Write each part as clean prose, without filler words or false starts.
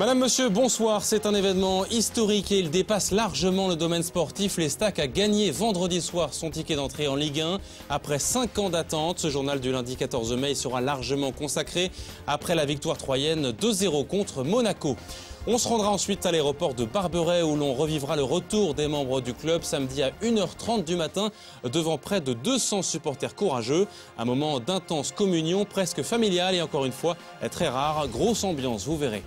Madame, monsieur, bonsoir. C'est un événement historique et il dépasse largement le domaine sportif. L'Estac a gagné vendredi soir son ticket d'entrée en Ligue 1. Après 5 ans d'attente, ce journal du lundi 14 mai sera largement consacré après la victoire troyenne 2-0 contre Monaco. On se rendra ensuite à l'aéroport de Barberet où l'on revivra le retour des membres du club samedi à 1h30 du matin devant près de 200 supporters courageux. Un moment d'intense communion presque familiale et encore une fois très rare. Grosse ambiance, vous verrez.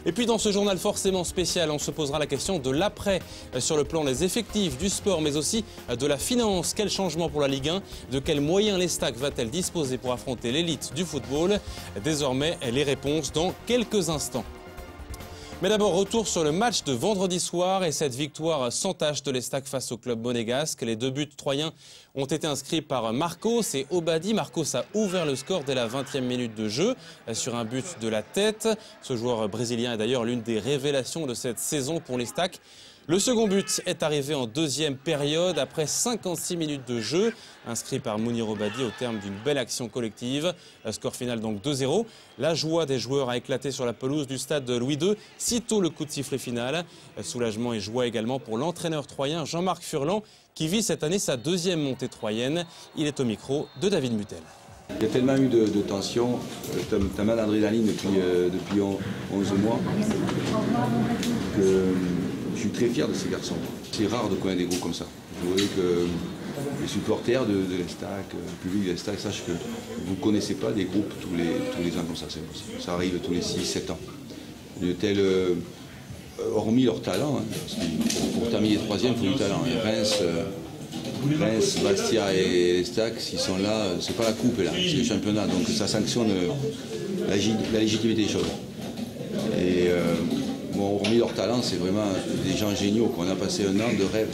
Et puis dans ce journal forcément spécial, on se posera la question de l'après sur le plan des effectifs, du sport, mais aussi de la finance. Quel changement pour la Ligue 1? De quels moyens l'Estac va-t-elle disposer pour affronter l'élite du football? Désormais, les réponses dans quelques instants. Mais d'abord, retour sur le match de vendredi soir et cette victoire sans tâche de l'Estac face au club monégasque. Les 2 buts troyens ont été inscrits par Marcos et Obadi. Marcos a ouvert le score dès la 20e minute de jeu sur un but de la tête. Ce joueur brésilien est d'ailleurs l'une des révélations de cette saison pour l'Estac. Le second but est arrivé en deuxième période après 56 minutes de jeu, inscrit par Mounir Obadi au terme d'une belle action collective. Score final donc 2-0. La joie des joueurs a éclaté sur la pelouse du stade Louis II, sitôt le coup de sifflet final. Soulagement et joie également pour l'entraîneur troyen Jean-Marc Furlan qui vit cette année sa 2e montée troyenne. Il est au micro de David Mutel. Il y a tellement eu de tension, tellement d'adrénaline depuis 11 mois que je suis très fier de ces garçons. C'est rare de connaître des groupes comme ça. Vous voyez que les supporters de l'Estac, le public de l'Estac, sachent que vous ne connaissez pas des groupes tous les ans comme ça. Ça arrive tous les 6-7 ans. De tels, hormis leur talent, hein, pour terminer 3e, il faut du talent. Reims, Bastia et l'Estac, s'ils sont là, c'est pas la coupe là, c'est le championnat, donc ça sanctionne la légitimité des choses. Et bon, hormis leur talent, c'est vraiment des gens géniaux. On a passé un an de rêve.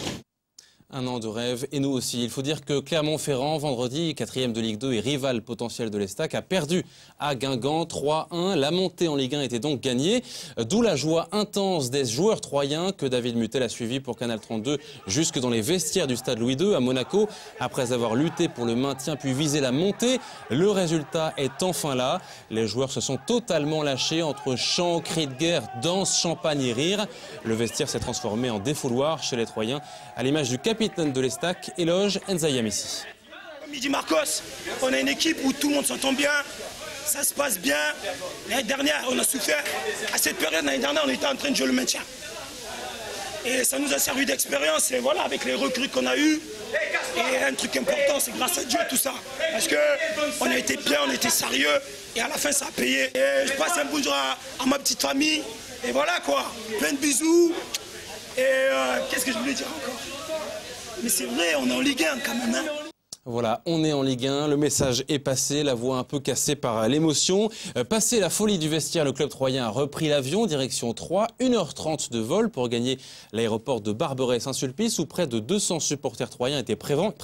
Un an de rêve, et nous aussi. Il faut dire que Clermont-Ferrand, vendredi, 4e de Ligue 2 et rival potentiel de l'Estac, a perdu à Guingamp 3-1. La montée en Ligue 1 était donc gagnée, d'où la joie intense des joueurs troyens que David Mutel a suivi pour Canal 32 jusque dans les vestiaires du stade Louis II à Monaco. Après avoir lutté pour le maintien puis visé la montée, le résultat est enfin là. Les joueurs se sont totalement lâchés entre chants, cris de guerre, danse, champagne et rire. Le vestiaire s'est transformé en défouloir chez les Troyens, à l'image du capitaine de l'Estac, éloge Nzaïa Messi. Comme il dit Marcos, on a une équipe où tout le monde s'entend bien, ça se passe bien. L'année dernière, on a souffert. À cette période, l'année dernière, on était en train de jouer le maintien. Et ça nous a servi d'expérience. Et voilà, avec les recrues qu'on a eues. Et un truc important, c'est grâce à Dieu tout ça. Parce qu'on a été bien, on était sérieux. Et à la fin, ça a payé. Et je passe un bonjour à ma petite famille. Et voilà quoi, plein de bisous. Et qu'est-ce que je voulais dire encore? Mais c'est vrai, on est en Ligue 1 quand même. Hein. Voilà, on est en Ligue 1, le message est passé, la voix un peu cassée par l'émotion. Passé la folie du vestiaire, le club troyen a repris l'avion, direction Troyes, 1h30 de vol pour gagner l'aéroport de Barberet-Saint-Sulpice où près de 200 supporters troyens étaient présents.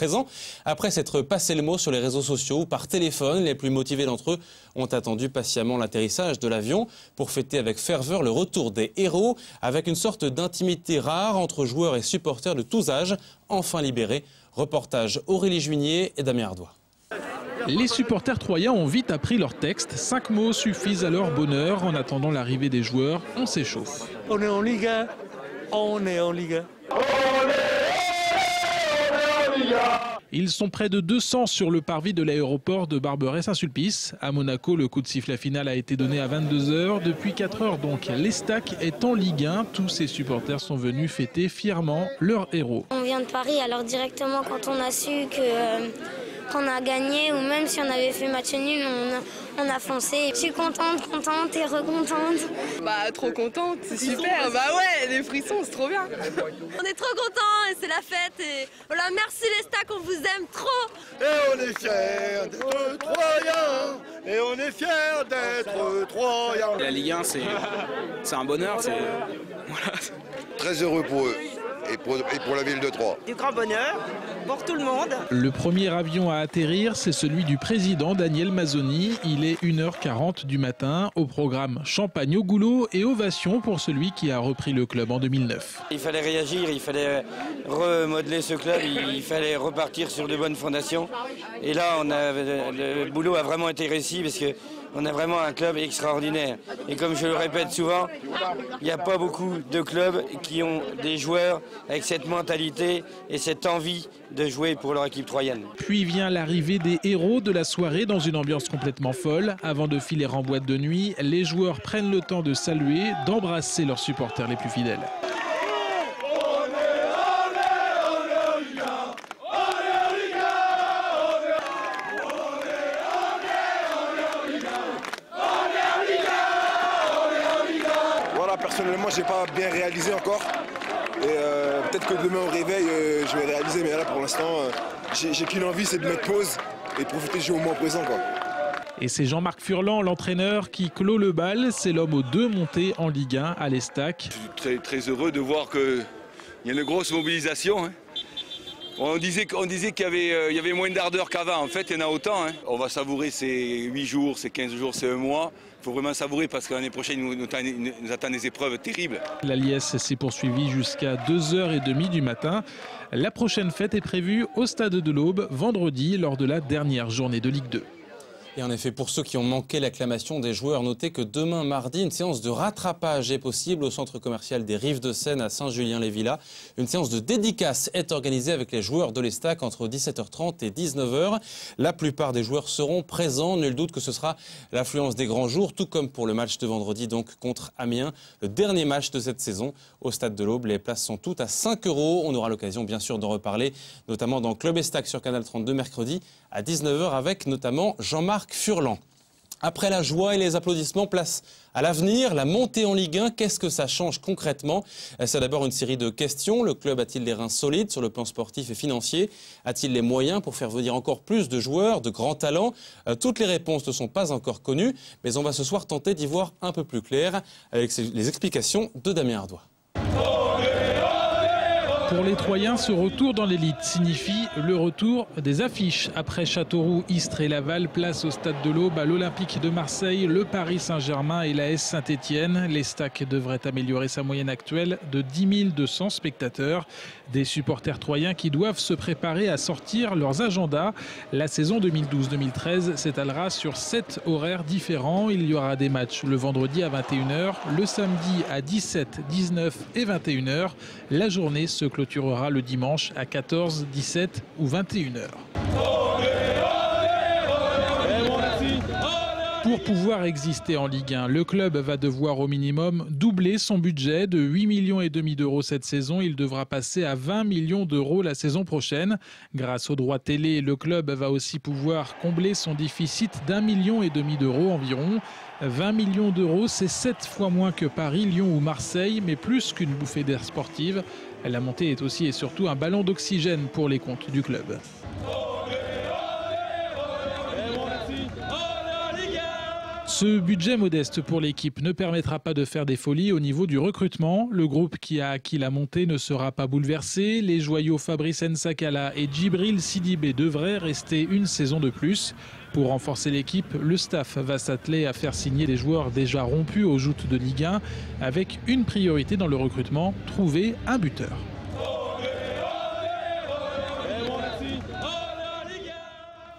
Après s'être passé le mot sur les réseaux sociaux ou par téléphone, les plus motivés d'entre eux ont attendu patiemment l'atterrissage de l'avion pour fêter avec ferveur le retour des héros, avec une sorte d'intimité rare entre joueurs et supporters de tous âges, enfin libérés. Reportage Aurélie Juigné et Damien Ardois. Les supporters troyens ont vite appris leur texte. 5 mots suffisent à leur bonheur. En attendant l'arrivée des joueurs, on s'échauffe. On est en Ligue 1. On est en Ligue 1. Ils sont près de 200 sur le parvis de l'aéroport de Barberet-Saint-Sulpice. À Monaco, le coup de sifflet final a été donné à 22 h. Depuis 4 heures donc, l'Estac est en Ligue 1. Tous ses supporters sont venus fêter fièrement leur héros. On vient de Paris, alors directement quand on a su qu'on a gagné, ou même si on avait fait match nul, on a foncé. Je suis contente et recontente. Bah trop contente, c'est super, bah ouais, les frissons, c'est trop bien. On est trop contents et c'est la fête et voilà, merci l'Estac, on vous aime trop. Et on est fiers d'être Troyens, et on est fiers d'être Troyens. La Ligue 1, c'est un bonheur, voilà. Très heureux pour eux. Et pour la ville de Troyes. Du grand bonheur pour tout le monde. Le premier avion à atterrir, c'est celui du président Daniel Mazzoni. Il est 1h40 du matin. Au programme champagne au goulot et ovation pour celui qui a repris le club en 2009. Il fallait réagir, il fallait remodeler ce club, il fallait repartir sur de bonnes fondations. Et là, le boulot a vraiment été réussi parce que on a vraiment un club extraordinaire. Et comme je le répète souvent, il n'y a pas beaucoup de clubs qui ont des joueurs avec cette mentalité et cette envie de jouer pour leur équipe troyenne. Puis vient l'arrivée des héros de la soirée dans une ambiance complètement folle. Avant de filer en boîte de nuit, les joueurs prennent le temps de saluer, d'embrasser leurs supporters les plus fidèles. Voilà, personnellement, j'ai pas bien réalisé encore. Et peut-être que demain au réveil, je vais réaliser. Mais là, pour l'instant, j'ai qu'une envie, c'est de mettre pause et de profiter du moment présent, quoi. Et c'est Jean-Marc Furlan, l'entraîneur, qui clôt le bal. C'est l'homme aux 2 montées en Ligue 1 à l'Estac. Je suis très heureux de voir qu'il y a une grosse mobilisation. Hein. On disait qu'il y avait moins d'ardeur qu'avant. En fait, il y en a autant. Hein. On va savourer ces 8 jours, ces 15 jours, ces 1 mois. Il faut vraiment savourer parce que l'année prochaine, il nous attend des épreuves terribles. La liesse s'est poursuivie jusqu'à 2h30 du matin. La prochaine fête est prévue au Stade de l'Aube, vendredi, lors de la dernière journée de Ligue 2. Et en effet, pour ceux qui ont manqué l'acclamation des joueurs, notez que demain mardi, une séance de rattrapage est possible au centre commercial des Rives de Seine à Saint-Julien-les-Villas. Une séance de dédicace est organisée avec les joueurs de l'Estac entre 17h30 et 19h. La plupart des joueurs seront présents. Nul doute que ce sera l'affluence des grands jours, tout comme pour le match de vendredi donc contre Amiens. Le dernier match de cette saison au Stade de l'Aube. Les places sont toutes à 5 €. On aura l'occasion bien sûr d'en reparler, notamment dans Club Estac sur Canal 32 mercredi à 19h avec notamment Jean-Marc Furlan. Après la joie et les applaudissements, place à l'avenir, la montée en Ligue 1. Qu'est-ce que ça change concrètement? C'est d'abord une série de questions. Le club a-t-il des reins solides sur le plan sportif et financier? A-t-il les moyens pour faire venir encore plus de joueurs, de grands talents? Toutes les réponses ne sont pas encore connues, mais on va ce soir tenter d'y voir un peu plus clair avec les explications de Damien Ardois. Pour les Troyens, ce retour dans l'élite signifie le retour des affiches. Après Châteauroux, Istres et Laval, place au Stade de l'Aube à l'Olympique de Marseille, le Paris Saint-Germain et l'AS Saint-Étienne. L'Estac devrait améliorer sa moyenne actuelle de 10 200 spectateurs. Des supporters troyens qui doivent se préparer à sortir leurs agendas. La saison 2012-2013 s'étalera sur 7 horaires différents. Il y aura des matchs le vendredi à 21h, le samedi à 17, 19 et 21h. La journée se clôturera le dimanche à 14, 17 ou 21h. Pour pouvoir exister en Ligue 1, le club va devoir au minimum doubler son budget de 8,5 millions d'euros cette saison. Il devra passer à 20 millions d'euros la saison prochaine. Grâce aux droits télé, le club va aussi pouvoir combler son déficit d'1,5 million d'euros environ. 20 millions d'euros, c'est 7 fois moins que Paris, Lyon ou Marseille, mais plus qu'une bouffée d'air sportive. La montée est aussi et surtout un ballon d'oxygène pour les comptes du club. Ce budget modeste pour l'équipe ne permettra pas de faire des folies au niveau du recrutement. Le groupe qui a acquis la montée ne sera pas bouleversé. Les joyaux Fabrice Nsakala et Djibril Sidibé devraient rester une saison de plus. Pour renforcer l'équipe, le staff va s'atteler à faire signer des joueurs déjà rompus aux joutes de Ligue 1 avec une priorité dans le recrutement, trouver un buteur.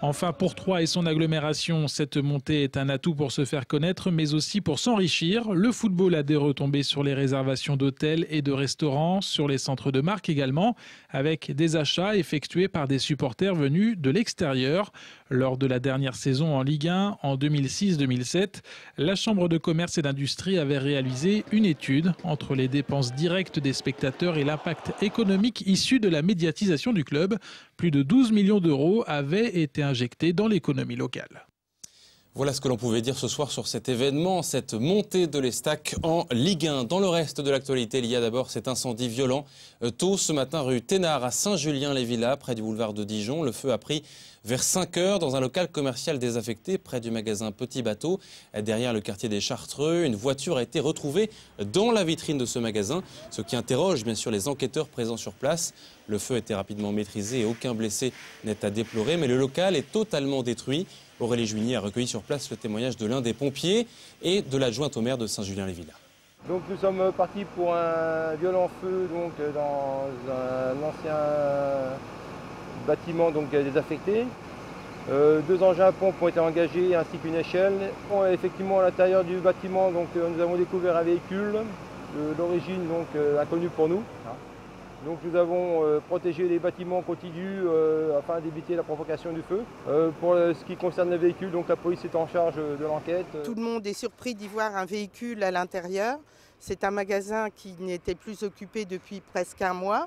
Enfin, pour Troyes et son agglomération, cette montée est un atout pour se faire connaître, mais aussi pour s'enrichir. Le football a des retombées sur les réservations d'hôtels et de restaurants, sur les centres de marque également, avec des achats effectués par des supporters venus de l'extérieur. Lors de la dernière saison en Ligue 1, en 2006-2007, la Chambre de commerce et d'industrie avait réalisé une étude entre les dépenses directes des spectateurs et l'impact économique issu de la médiatisation du club. Plus de 12 millions d'euros avaient été injectés dans l'économie locale. Voilà ce que l'on pouvait dire ce soir sur cet événement, cette montée de l'Estac en Ligue 1. Dans le reste de l'actualité, il y a d'abord cet incendie violent. Tôt ce matin, rue Thénard à Saint-Julien-les-Villas, près du boulevard de Dijon. Le feu a pris vers 5 h dans un local commercial désaffecté près du magasin Petit Bateau. Derrière le quartier des Chartreux, une voiture a été retrouvée dans la vitrine de ce magasin, ce qui interroge bien sûr les enquêteurs présents sur place. Le feu a été rapidement maîtrisé et aucun blessé n'est à déplorer, mais le local est totalement détruit. Aurélie Juigny a recueilli sur place le témoignage de l'un des pompiers et de l'adjointe au maire de Saint-Julien-les-Villas. Donc nous sommes partis pour un violent feu donc, dans un ancien bâtiment donc, désaffecté. 2 engins à pompe ont été engagés ainsi qu'une échelle. Bon, effectivement, à l'intérieur du bâtiment, donc, nous avons découvert un véhicule d'origine inconnue pour nous. Donc nous avons protégé les bâtiments contigus afin d'éviter la provocation du feu. Pour ce qui concerne le véhicule, donc la police est en charge de l'enquête. Tout le monde est surpris d'y voir un véhicule à l'intérieur. C'est un magasin qui n'était plus occupé depuis presque 1 mois.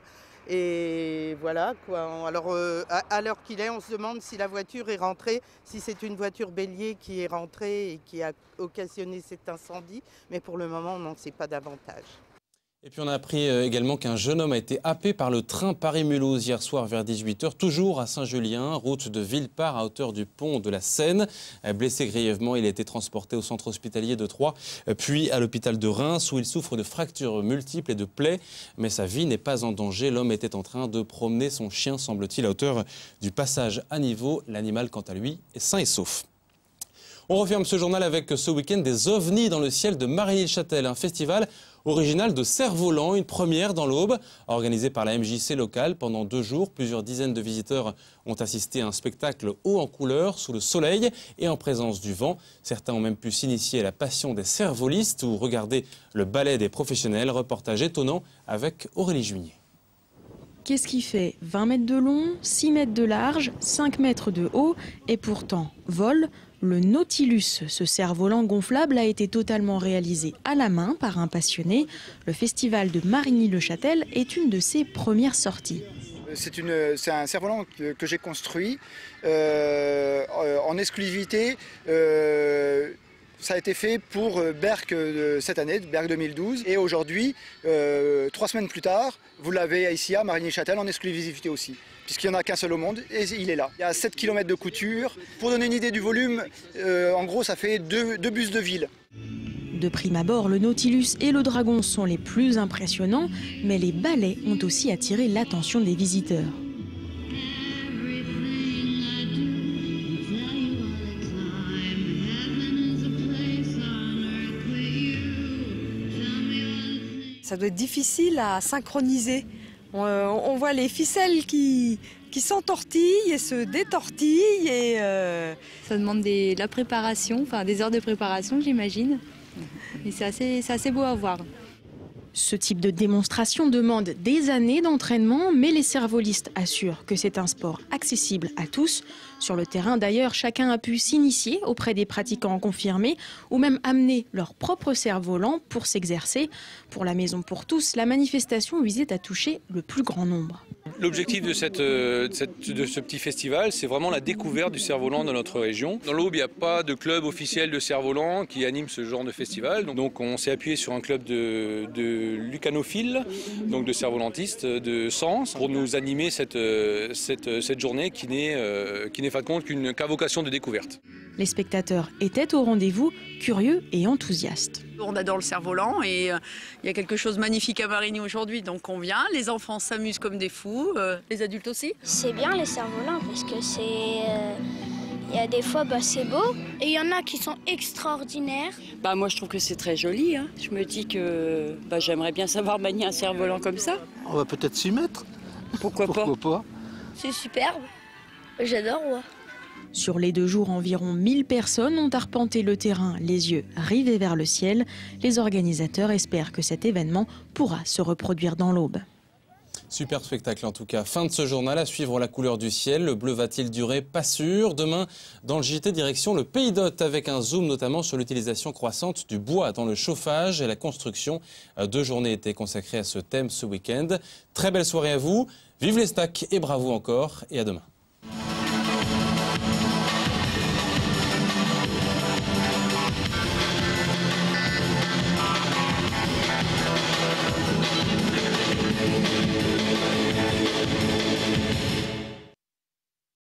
Et voilà quoi. Alors à l'heure qu'il est, on se demande si la voiture est rentrée, si c'est une voiture bélier qui est rentrée et qui a occasionné cet incendie. Mais pour le moment, on n'en sait pas davantage. Et puis on a appris également qu'un jeune homme a été happé par le train Paris-Mulhouse hier soir vers 18 h, toujours à Saint-Julien, route de Villepart à hauteur du pont de la Seine. Blessé grièvement, il a été transporté au centre hospitalier de Troyes, puis à l'hôpital de Reims où il souffre de fractures multiples et de plaies. Mais sa vie n'est pas en danger. L'homme était en train de promener son chien, semble-t-il, à hauteur du passage à niveau. L'animal, quant à lui, est sain et sauf. On referme ce journal avec ce week-end des ovnis dans le ciel de Marigny-le-Châtel, un festival original de cerfs-volants, une première dans l'Aube, organisée par la MJC locale pendant 2 jours. Plusieurs dizaines de visiteurs ont assisté à un spectacle haut en couleur, sous le soleil et en présence du vent. Certains ont même pu s'initier à la passion des cerf-volistes ou regarder le ballet des professionnels. Reportage étonnant avec Aurélie Juigné. Qu'est-ce qui fait 20 mètres de long, 6 mètres de large, 5 mètres de haut et pourtant vole? Le Nautilus, ce cerf-volant gonflable, a été totalement réalisé à la main par un passionné. Le festival de Marigny-le-Châtel est une de ses premières sorties. C'est un cerf-volant que j'ai construit en exclusivité. Ça a été fait pour Berck cette année, Berck 2012. Et aujourd'hui, 3 semaines plus tard, vous l'avez ici à Marigny-le-Châtel en exclusivité aussi. Puisqu'il n'y en a qu'un seul au monde, et il est là. Il y a 7 km de couture. Pour donner une idée du volume, en gros, ça fait 2 bus de ville. De prime abord, le Nautilus et le Dragon sont les plus impressionnants, mais les balais ont aussi attiré l'attention des visiteurs. Ça doit être difficile à synchroniser. On voit les ficelles qui s'entortillent et se détortillent. Et Ça demande de la préparation, enfin des heures de préparation, j'imagine. Et c'est assez beau à voir. Ce type de démonstration demande des années d'entraînement, mais les cerf-volistes assurent que c'est un sport accessible à tous. Sur le terrain, d'ailleurs, chacun a pu s'initier auprès des pratiquants confirmés ou même amener leur propre cerf-volant pour s'exercer. Pour la Maison pour tous, la manifestation visait à toucher le plus grand nombre. L'objectif de ce petit festival, c'est vraiment la découverte du cerf-volant dans notre région. Dans l'Aube, il n'y a pas de club officiel de cerf-volant qui anime ce genre de festival. Donc on s'est appuyé sur un club de lucanophiles, donc de cerf-volantistes de Sens, pour nous animer cette journée qui n'est fin de compte qu'à vocation de découverte. Les spectateurs étaient au rendez-vous, curieux et enthousiastes. On adore le cerf-volant et il y a quelque chose de magnifique à Marigny aujourd'hui, donc on vient, les enfants s'amusent comme des fous, les adultes aussi. C'est bien les cerfs-volants parce que il y a des fois c'est beau et il y en a qui sont extraordinaires. Moi je trouve que c'est très joli, hein. Je me dis que j'aimerais bien savoir manier un cerf-volant comme ça. On va peut-être s'y mettre. Pourquoi pas. C'est superbe, j'adore moi. Sur les 2 jours, environ 1000 personnes ont arpenté le terrain, les yeux rivés vers le ciel. Les organisateurs espèrent que cet événement pourra se reproduire dans l'Aube. Super spectacle en tout cas. Fin de ce journal, à suivre la couleur du ciel. Le bleu va-t-il durer? Pas sûr. Demain, dans le JT, direction le Pays d'Hôte avec un zoom notamment sur l'utilisation croissante du bois dans le chauffage et la construction. 2 journées étaient consacrées à ce thème ce week-end. Très belle soirée à vous. Vive les stacks et bravo encore et à demain.